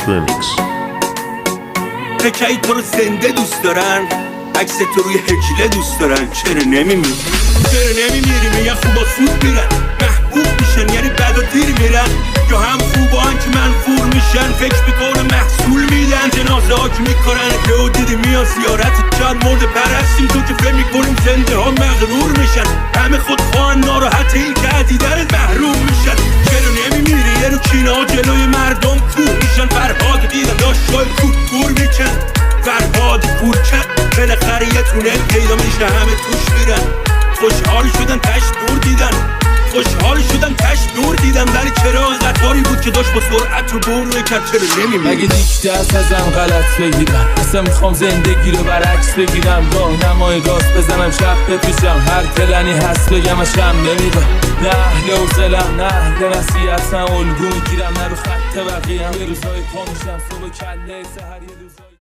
Remix. تکهی تو رو زنده دوست دارن، عکس تو روی هجله دوست دارن. چرا نمیمیری؟ میگن خوبا سود میرن، محبوب میشن یعنی بد و دیر میرن، یا هم خوبان که منفور میشن فکر میکنه محصول میدن. جنازه ها که میکنن که دیدی میان زیارت چند مرد پرستیم تو که فکر میکنیم زنده ها مغرور میشن. همه خودخواهن ناراحت این که دیدن محروم میشن. چرا نمیمیری؟ یه رو کینه ها جلوی مردم کور میشن. فرهاد دیدم داشت شای کور میکن، فرهاد کورکن بالاخره یه تونل پیدا میشه همه توش میرن. خوشحال شدن تش دور دیدن، خوشحال شدن تش دور دیدن، ولی چرا قطاری بود که داشت با سرعت رو بور میکرد. چرا نمیمیری؟ مگه دیگه دست ازم غلط بگیرم؟ اصلا میخوام زندگی رو برعکس بگیرم، راهنمای راست بزنم شب بپیشم، هر پلنی هست بگم اشم نمیدم. نه اهل حوصله‌ام، نه اهل نصیحتم، الگو میگیرم نه رو خط بقیه‌ام. یه روزای پا میشم صبح کله سحر، یه روزای